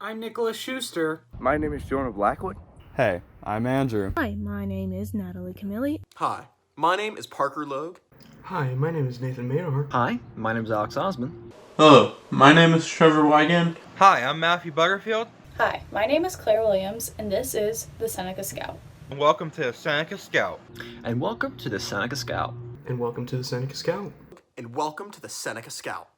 I'm Nicholas Schuster. My name is Jonah Blackwood. Hey, I'm Andrew. Hi, my name is Natalie Camilli. Hi, my name is Parker Logue. Hi, my name is Nathan Maynor. Hi, my name is Alex Osmond. Hello, my name is Trevor Wygand. Hi, I'm Matthew Butterfield. Hi, my name is Claire Williams, and this is the Seneca Scout. And welcome to the Seneca Scout. And welcome to the Seneca Scout. And welcome to the Seneca Scout. And welcome to the Seneca Scout.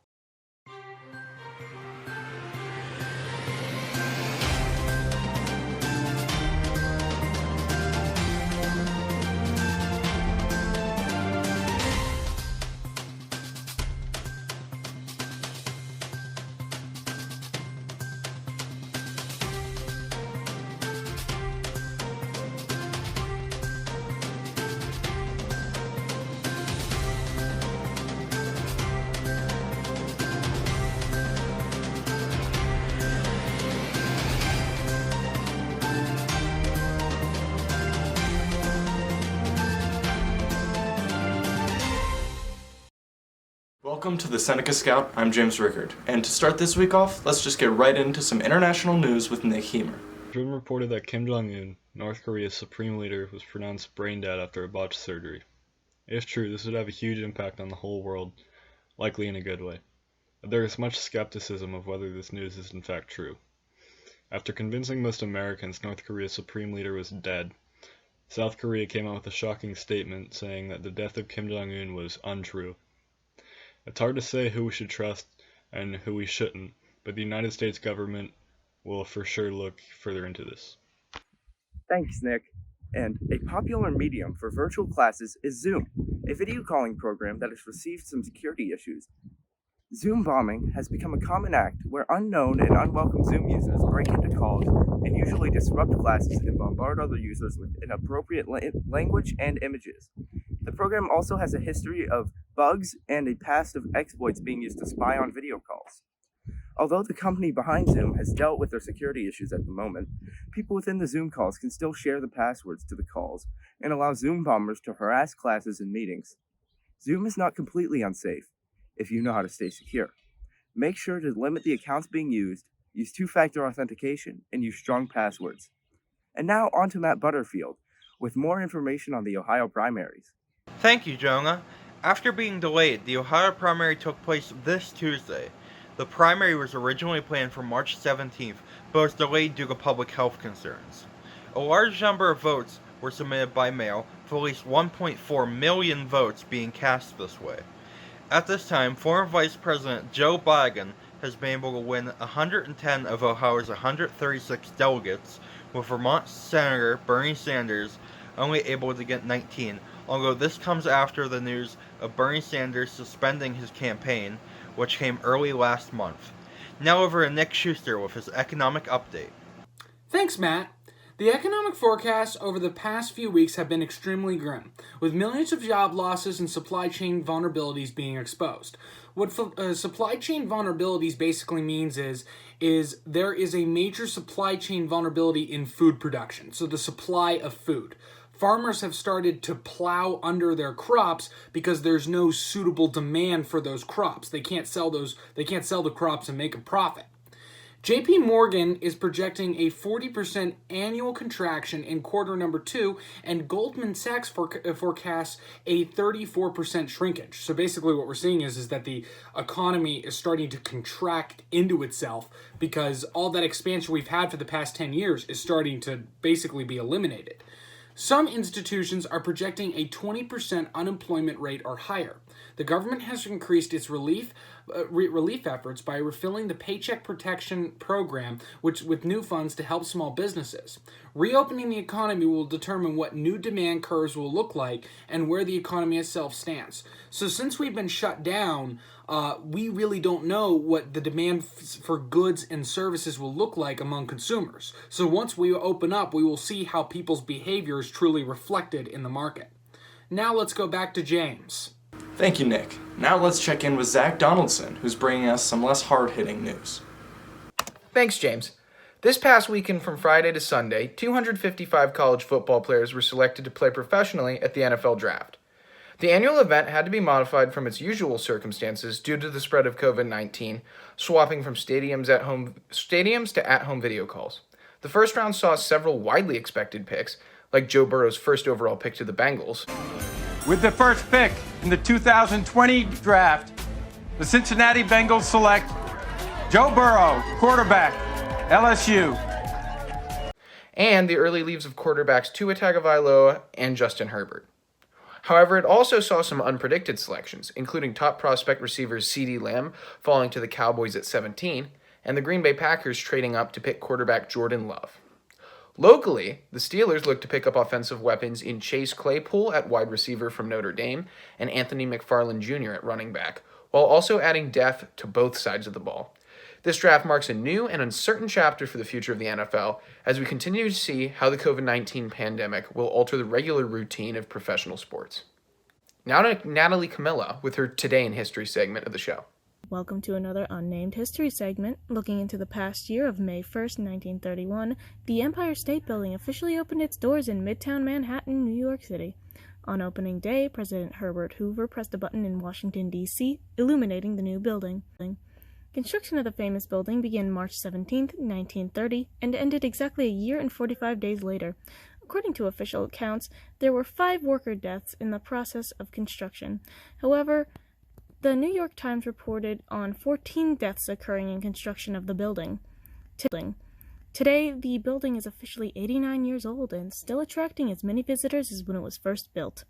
Welcome to the Seneca Scout. I'm James Rickard, and to start this week off, let's just get right into some international news with Nick Heemer. Jordan reported that Kim Jong-un, North Korea's supreme leader, was pronounced brain dead after a botched surgery. If true, this would have a huge impact on the whole world, likely in a good way. But there is much skepticism of whether this news is in fact true. After convincing most Americans North Korea's supreme leader was dead, South Korea came out with a shocking statement saying that the death of Kim Jong-un was untrue. It's hard to say who we should trust and who we shouldn't, but the United States government will for sure look further into this. Thanks, Nick. And a popular medium for virtual classes is Zoom, a video calling program that has received some security issues. Zoom bombing has become a common act where unknown and unwelcome Zoom users break into calls and usually disrupt classes and bombard other users with inappropriate language and images. The program also has a history of bugs and a past of exploits being used to spy on video calls. Although the company behind Zoom has dealt with their security issues at the moment, people within the Zoom calls can still share the passwords to the calls and allow Zoom bombers to harass classes and meetings. Zoom is not completely unsafe if you know how to stay secure. Make sure to limit the accounts being used, use two-factor authentication, and use strong passwords. And now on to Matt Butterfield with more information on the Ohio primaries. Thank you, Jonah. After being delayed, the Ohio primary took place this Tuesday. The primary was originally planned for March 17th, but was delayed due to public health concerns. A large number of votes were submitted by mail, with at least 1.4 million votes being cast this way. At this time, former Vice President Joe Biden has been able to win 110 of Ohio's 136 delegates, with Vermont Senator Bernie Sanders only able to get 19, although this comes after the news of Bernie Sanders suspending his campaign, which came early last month. Now over to Nick Schuster with his economic update. Thanks, Matt. The economic forecasts over the past few weeks have been extremely grim, with millions of job losses and supply chain vulnerabilities being exposed. What supply chain vulnerabilities basically means is there is a major supply chain vulnerability in food production, so the supply of food. Farmers have started to plow under their crops because there's no suitable demand for those crops. They can't sell the crops and make a profit. JP Morgan is projecting a 40% annual contraction in quarter number 2, and Goldman Sachs forecasts a 34% shrinkage. So basically what we're seeing is that the economy is starting to contract into itself because all that expansion we've had for the past 10 years is starting to basically be eliminated. Some institutions are projecting a 20% unemployment rate or higher. The government has increased its relief efforts by refilling the Paycheck Protection Program, with new funds to help small businesses. Reopening the economy will determine what new demand curves will look like and where the economy itself stands. So since we've been shut down, we really don't know what the demand for goods and services will look like among consumers. So once we open up, we will see how people's behavior is truly reflected in the market. Now let's go back to James. Thank you, Nick. Now let's check in with Zach Donaldson, who's bringing us some less hard-hitting news. Thanks, James. This past weekend from Friday to Sunday, 255 college football players were selected to play professionally at the NFL Draft. The annual event had to be modified from its usual circumstances due to the spread of COVID-19, swapping from stadiums to at-home video calls. The first round saw several widely expected picks, like Joe Burrow's first overall pick to the Bengals. With the first pick in the 2020 draft, the Cincinnati Bengals select Joe Burrow, quarterback, LSU. And the early leaves of quarterbacks Tua Tagovailoa and Justin Herbert. However, it also saw some unpredicted selections, including top prospect receivers CeeDee Lamb falling to the Cowboys at 17, and the Green Bay Packers trading up to pick quarterback Jordan Love. Locally, the Steelers looked to pick up offensive weapons in Chase Claypool at wide receiver from Notre Dame and Anthony McFarland Jr. at running back, while also adding depth to both sides of the ball. This draft marks a new and uncertain chapter for the future of the NFL as we continue to see how the COVID-19 pandemic will alter the regular routine of professional sports. Now to Natalie Camilla with her Today in History segment of the show. Welcome to another Unnamed History segment. Looking into the past year of May 1st, 1931, the Empire State Building officially opened its doors in Midtown Manhattan, New York City. On opening day, President Herbert Hoover pressed a button in Washington, D.C., illuminating the new building. Construction of the famous building began March 17, 1930, and ended exactly a year and 45 days later. According to official accounts, there were 5 worker deaths in the process of construction. However, the New York Times reported on 14 deaths occurring in construction of the building. Today, the building is officially 89 years old and still attracting as many visitors as when it was first built.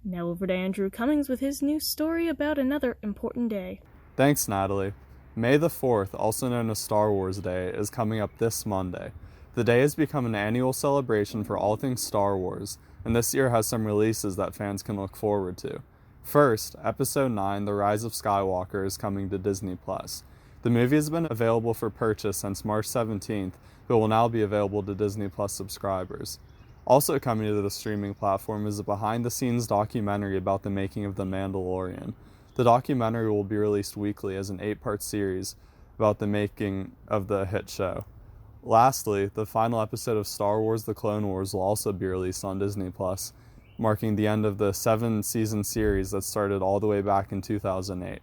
Now over to Andrew Cummings with his new story about another important day. Thanks, Natalie. May the 4th, also known as Star Wars Day, is coming up this Monday. The day has become an annual celebration for all things Star Wars, and this year has some releases that fans can look forward to. First, Episode 9, The Rise of Skywalker, is coming to Disney+. The movie has been available for purchase since March 17th, but will now be available to Disney+ subscribers. Also coming to the streaming platform is a behind-the-scenes documentary about the making of The Mandalorian. The documentary will be released weekly as an 8-part series about the making of the hit show. Lastly, the final episode of Star Wars The Clone Wars will also be released on Disney+, marking the end of the 7-season series that started all the way back in 2008.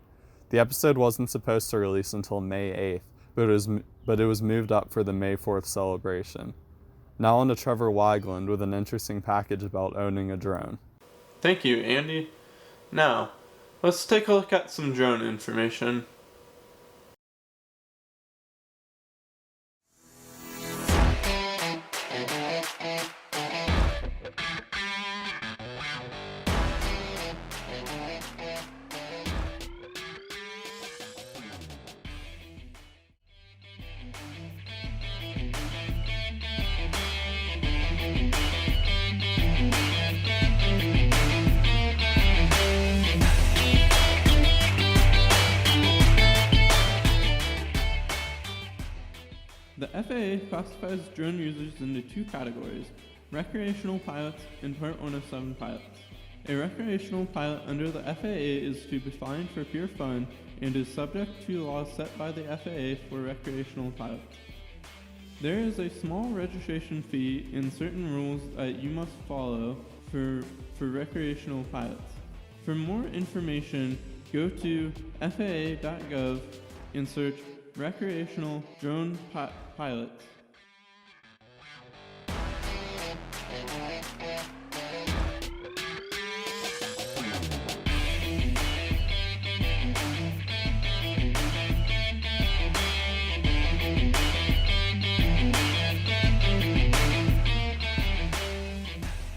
The episode wasn't supposed to release until May 8th, but it was moved up for the May 4th celebration. Now on to Trevor Wigland with an interesting package about owning a drone. Thank you, Andy. Now, let's take a look at some drone information. The FAA classifies drone users into 2 categories, recreational pilots and Part 107 pilots. A recreational pilot under the FAA is to be flying for pure fun and is subject to laws set by the FAA for recreational pilots. There is a small registration fee and certain rules that you must follow for recreational pilots. For more information, go to faa.gov and search recreational drone pilots.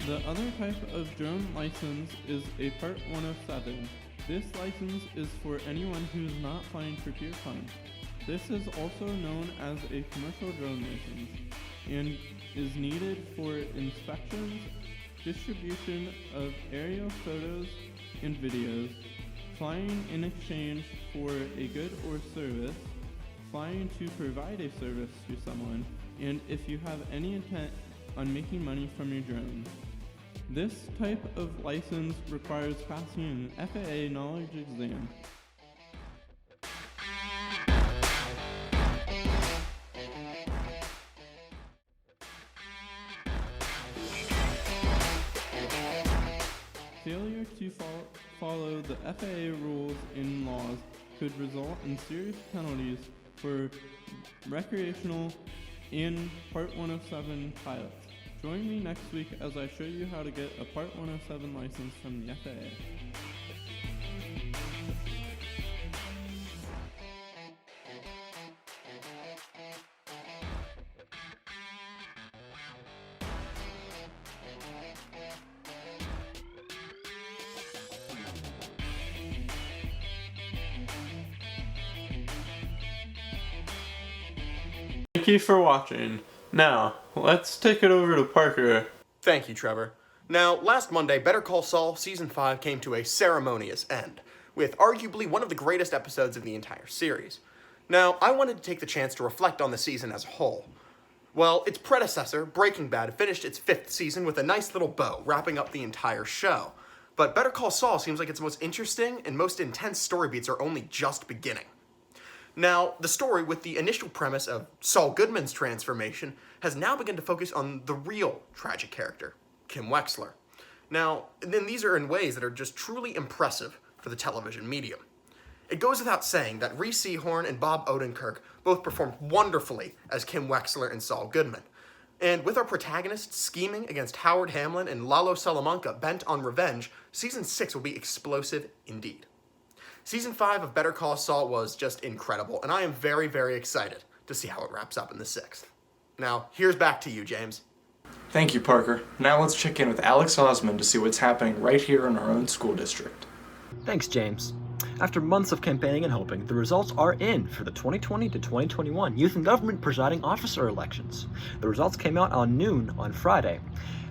The other type of drone license is a Part 107. This license is for anyone who is not flying for pure fun. This is also known as a commercial drone license and is needed for inspections, distribution of aerial photos and videos, flying in exchange for a good or service, flying to provide a service to someone, and if you have any intent on making money from your drone. This type of license requires passing an FAA knowledge exam. Failure to follow the FAA rules and laws could result in serious penalties for recreational and Part 107 pilots. Join me next week as I show you how to get a Part 107 license from the FAA. Thank you for watching. Now, let's take it over to Parker. Thank you, Trevor. Now, last Monday, Better Call Saul Season 5 came to a ceremonious end, with arguably one of the greatest episodes of the entire series. Now, I wanted to take the chance to reflect on the season as a whole. Well, its predecessor, Breaking Bad, finished its 5th season with a nice little bow, wrapping up the entire show. But Better Call Saul seems like its most interesting and most intense story beats are only just beginning. Now, the story, with the initial premise of Saul Goodman's transformation, has now begun to focus on the real tragic character, Kim Wexler. Now, then these are in ways that are just truly impressive for the television medium. It goes without saying that Reese Sehorn and Bob Odenkirk both performed wonderfully as Kim Wexler and Saul Goodman. And with our protagonists scheming against Howard Hamlin and Lalo Salamanca bent on revenge, Season 6 will be explosive indeed. Season 5 of Better Call Saul was just incredible, and I am very, very excited to see how it wraps up in the 6th. Now, here's back to you, James. Thank you, Parker. Now let's check in with Alex Osmond to see what's happening right here in our own school district. Thanks, James. After months of campaigning and hoping, the results are in for the 2020 to 2021 Youth and Government Presiding Officer elections. The results came out on noon on Friday.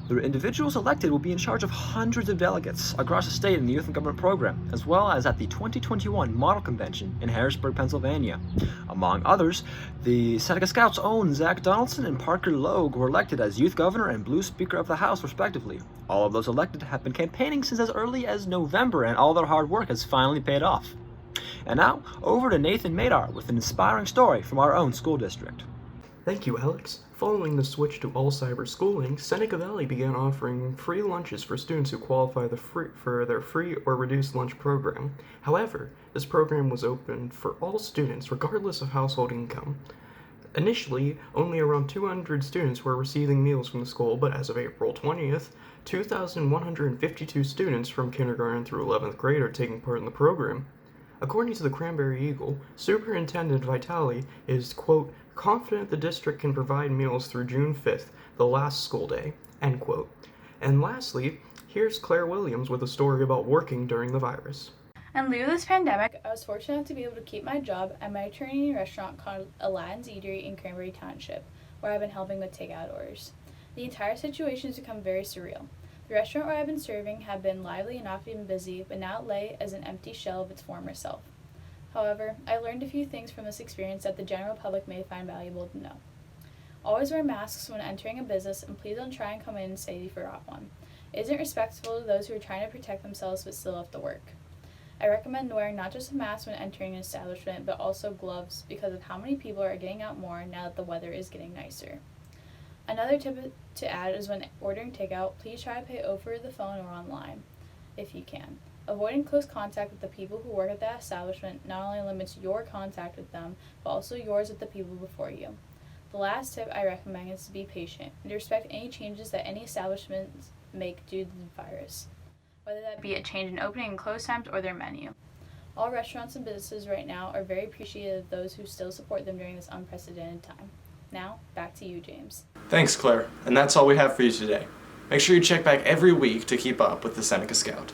The individuals elected will be in charge of hundreds of delegates across the state in the Youth and Government program, as well as at the 2021 Model Convention in Harrisburg, Pennsylvania. Among others, the Seneca Scouts' own Zach Donaldson and Parker Logue were elected as Youth Governor and Blue Speaker of the House, respectively. All of those elected have been campaigning since as early as November, and all their hard work has finally paid off. And now, over to Nathan Madar with an inspiring story from our own school district. Thank you, Alex. Following the switch to all-cyber schooling, Seneca Valley began offering free lunches for students who qualify for their free or reduced lunch program. However, this program was open for all students, regardless of household income. Initially, only around 200 students were receiving meals from the school, but as of April 20th, 2,152 students from kindergarten through 11th grade are taking part in the program. According to the Cranberry Eagle, Superintendent Vitale is, quote, confident the district can provide meals through June 5th, the last school day, end quote. And lastly, here's Claire Williams with a story about working during the virus. In lieu of this pandemic, I was fortunate enough to be able to keep my job at my Mediterranean restaurant called Aladdin's Eatery in Cranberry Township, where I've been helping with takeout orders. The entire situation has become very surreal. The restaurant where I've been serving had been lively and often busy, but now it lay as an empty shell of its former self. However, I learned a few things from this experience that the general public may find valuable to know. Always wear masks when entering a business, and please don't try and come in and say you forgot one. It isn't respectful to those who are trying to protect themselves but still have to work. I recommend wearing not just a mask when entering an establishment, but also gloves because of how many people are getting out more now that the weather is getting nicer. Another tip to add is when ordering takeout, please try to pay over the phone or online, if you can. Avoiding close contact with the people who work at that establishment not only limits your contact with them, but also yours with the people before you. The last tip I recommend is to be patient and to respect any changes that any establishments make due to the virus, whether that be a change in opening and close times or their menu. All restaurants and businesses right now are very appreciative of those who still support them during this unprecedented time. Now, back to you, James. Thanks, Claire. And that's all we have for you today. Make sure you check back every week to keep up with the Seneca Scout.